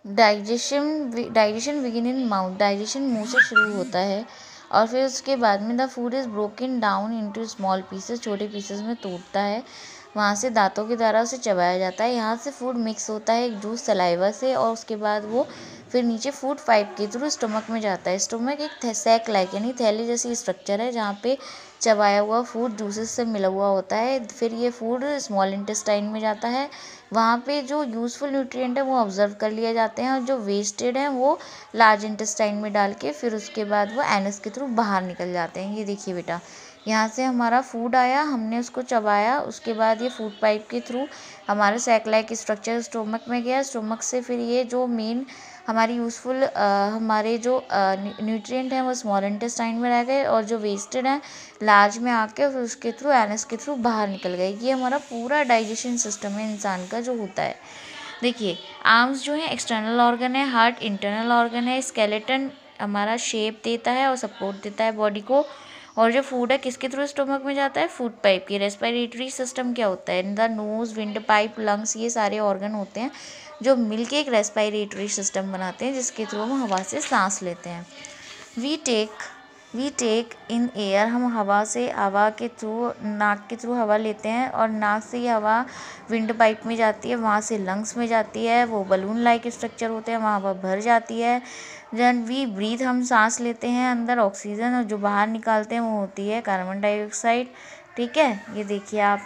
Digestion begin in mouth, digestion मुंह से शुरू होता है और फिर उसके बाद में the food is broken down into small pieces, छोटे पीसेस में टूटता है, वहाँ से दांतों के द्वारा उसे चबाया जाता है। यहाँ से फूड मिक्स होता है एक जूस सलाइवा से और उसके बाद वो फिर नीचे फूड पाइप के थ्रू स्टमक में जाता है। स्टमक एक सैक लाइक यानी थैली जैसी स्ट्रक्चर है जहाँ पे चबाया हुआ फूड जूसेस से मिला हुआ होता है। फिर ये फूड स्मॉल इंटेस्टाइन में जाता है, वहाँ पे जो यूज़फुल न्यूट्रिएंट है वो ऑब्जर्व कर लिए जाते हैं और जो वेस्टेड हैं वो लार्ज इंटेस्टाइन में डाल के फिर उसके बाद वो एनस के थ्रू बाहर निकल जाते हैं। ये देखिए बेटा, यहाँ से हमारा फूड आया, हमने उसको चबाया, उसके बाद ये फूड पाइप के थ्रू हमारा सैक लाइक स्ट्रक्चर स्टोमक में गया, स्टोमक से फिर ये जो मेन हमारी यूज़फुल हमारे जो न्यूट्रिएंट हैं वो स्मॉल इंटेस्टाइन में रह गए और जो वेस्टेड हैं लार्ज में आके फिर उसके थ्रू एनस के थ्रू बाहर निकल गए। ये हमारा पूरा डाइजेशन सिस्टम है इंसान का जो होता है। देखिए, आर्म्स जो है एक्सटर्नल ऑर्गन है, हार्ट इंटरनल ऑर्गन है, स्केलेटन हमारा शेप देता है और सपोर्ट देता है बॉडी को, और जो फूड है किसके थ्रू स्टोमक में जाता है, फूड पाइप की। रेस्पिरेटरी सिस्टम क्या होता है, the nose, wind pipe, lungs, ये सारे ऑर्गन होते हैं जो मिलके एक रेस्पिरेटरी सिस्टम बनाते हैं जिसके थ्रू हम हवा से सांस लेते हैं। वी टेक इन एयर, हम हवा के थ्रू नाक के थ्रू हवा लेते हैं और नाक से ये हवा विंड पाइप में जाती है, वहाँ से लंग्स में जाती है, वो बलून लाइक स्ट्रक्चर होते हैं, वहाँ हवा भर जाती है। देन वी ब्रीथ, हम सांस लेते हैं अंदर ऑक्सीजन और जो बाहर निकालते हैं वो होती है कार्बन डाइऑक्साइड। ठीक है, ये देखिए आप,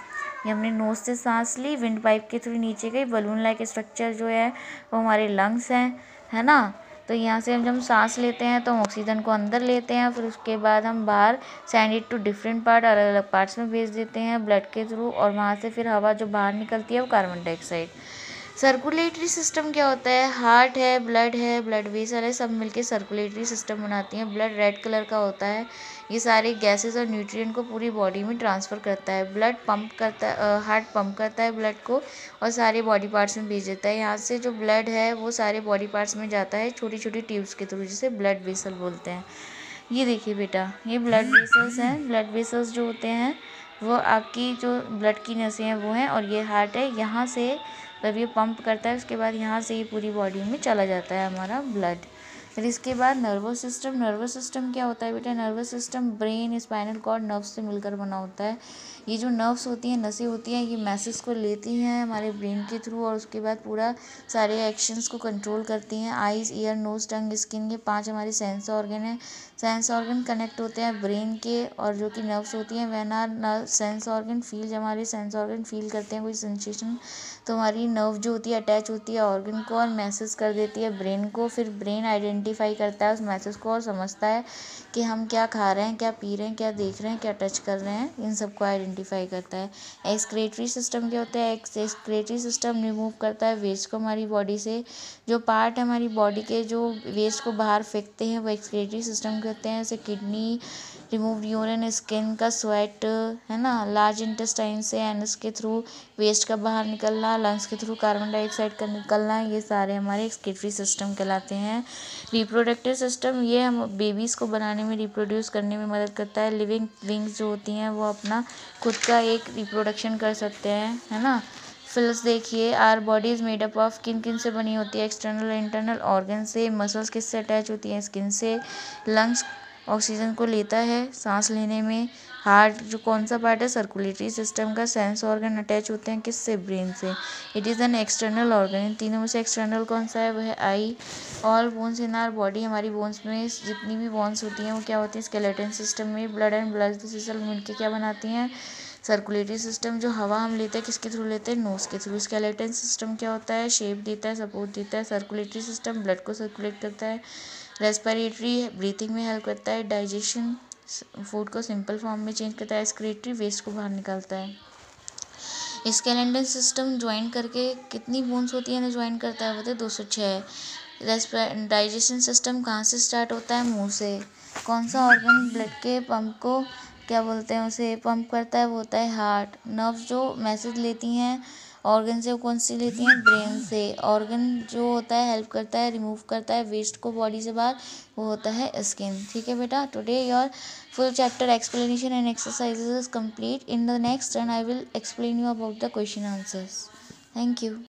ये हमने नोज से सांस ली, विंड पाइप के थ्रू नीचे गई, बलून लाइक स्ट्रक्चर जो है वो हमारे लंग्स हैं, है ना। तो यहाँ से हम जब सांस लेते हैं तो हम ऑक्सीजन को अंदर लेते हैं, फिर उसके बाद हम बाहर send it to different part, अलग अलग पार्ट्स में भेज देते हैं ब्लड के थ्रू, और वहाँ से फिर हवा जो बाहर निकलती है वो कार्बन डाइऑक्साइड। सर्कुलेटरी सिस्टम क्या होता है, हार्ट है, ब्लड वेसल है, सब मिलके सर्कुलेटरी सिस्टम बनाती हैं। ब्लड रेड कलर का होता है, ये सारे गैसेस और न्यूट्रिएंट को पूरी बॉडी में ट्रांसफ़र करता है। ब्लड पंप करता है, हार्ट पंप करता है ब्लड को और सारे बॉडी पार्ट्स में भेज देता है। यहाँ से जो ब्लड है वो सारे बॉडी पार्ट्स में जाता है छोटी छोटी ट्यूब्स के थ्रू, जिसे ब्लड वेसल बोलते हैं। ये देखिए बेटा, ये ब्लड वेसल्स हैं। ब्लड वेसल्स जो होते हैं वो आपकी जो ब्लड की नसें हैं वो हैं, और ये हार्ट है। यहाँ से जब ये पंप करता है उसके बाद यहाँ से ये पूरी बॉडी में चला जाता है हमारा ब्लड। फिर इसके बाद नर्वस सिस्टम क्या होता है बेटा, nervous system brain, spinal cord, nerves से मिलकर बना होता है। ये जो नर्व्स होती हैं, नसें होती हैं, ये मैसेज को लेती हैं हमारे ब्रेन के थ्रू और उसके बाद पूरा सारे एक्शंस को कंट्रोल करती हैं। आइज़, ईयर, नोज, टंग, स्किन, ये 5 हमारी सेंस ऑर्गन है। सेंस ऑर्गन कनेक्ट होते हैं ब्रेन के, और जो कि नर्व्स होती हैं when our sense organ feel, जब हमारे सेंस ऑर्गन फील करते हैं कोई सेंसेशन तो हमारी नर्व जो होती है अटैच होती है ऑर्गन को और मैसेज कर देती है ब्रेन को। फिर ब्रेन आइडेंटिफाई करता है उस मैसेज को और समझता है कि हम क्या खा रहे हैं, क्या पी रहे हैं, क्या देख रहे हैं, क्या टच कर रहे हैं, इन सब को आइडेंटिफाई करता है। एक्सक्रेटरी सिस्टम क्या होता है, एक्सक्रेटरी सिस्टम रिमूव करता है वेस्ट को हमारी बॉडी से। जो पार्ट है हमारी बॉडी के जो वेस्ट को बाहर फेंकते हैं वो एक्सक्रेटरी सिस्टम कहते हैं, जैसे किडनी रिमूव यूरिन, स्किन का स्वेट, है ना, लार्ज इंटेस्टाइन से एनस के थ्रू वेस्ट का बाहर निकलना, लंग्स के थ्रू कार्बन डाइऑक्साइड का निकलना, ये सारे हमारे एक्सक्रीटरी सिस्टम कहलाते हैं। रिप्रोडक्टिव सिस्टम, ये हम बेबीज़ को बनाने में, रिप्रोड्यूस करने में मदद करता है। लिविंग विंग्स जो होती हैं वो अपना खुद का एक रिप्रोडक्शन कर सकते हैं, है ना। फिल्स देखिए, our body is made up of, किन किन से बनी होती है, एक्सटर्नल इंटरनल ऑर्गन से। मसल्स किससे अटैच होती हैं, स्किन से। लंग्स ऑक्सीजन को लेता है सांस लेने में। हार्ट जो कौन सा पार्ट है, सर्कुलेटरी सिस्टम का। सेंस ऑर्गन अटैच होते हैं किससे, ब्रेन से। It is an external organ, इन तीनों में से एक्सटर्नल कौन सा है, वह है eye. All bones in our body, हमारी बोन्स में जितनी भी बोन्स होती हैं वो क्या होती हैं, स्केलेटन सिस्टम में। ब्लड एंड ब्लड वेसल मिलकर क्या बनाती हैं, सर्कुलेटरी सिस्टम। जो हवा हम लेते हैं किसके थ्रू लेते हैं, नोज के थ्रू। स्केलेटन सिस्टम क्या होता है, शेप देता है, सपोर्ट देता है। सर्कुलेटरी सिस्टम ब्लड को सर्कुलेट करता है। रेस्पिरेटरी ब्रीथिंग में हेल्प करता है। डाइजेशन फूड को सिंपल फॉर्म में चेंज करता है। एक्सक्रीटरी वेस्ट को बाहर निकालता है। स्केलेटन सिस्टम ज्वाइन करके कितनी बोन्स होती है ना ज्वाइन करता है, बताए 206। डाइजेशन सिस्टम कहाँ से स्टार्ट होता है, मुंह से। कौन सा ऑर्गन ब्लड के पंप को क्या बोलते हैं, उसे पंप करता है, वो होता है हार्ट। नर्व्स जो मैसेज लेती हैं ऑर्गन से, वो कौन सी लेती हैं, ब्रेन से। ऑर्गन जो होता है हेल्प करता है, रिमूव करता है वेस्ट को बॉडी से बाहर, वो होता है स्किन। ठीक है बेटा, today your full chapter explanation and exercises is complete. In the next turn I will explain you about the question answers. Thank you.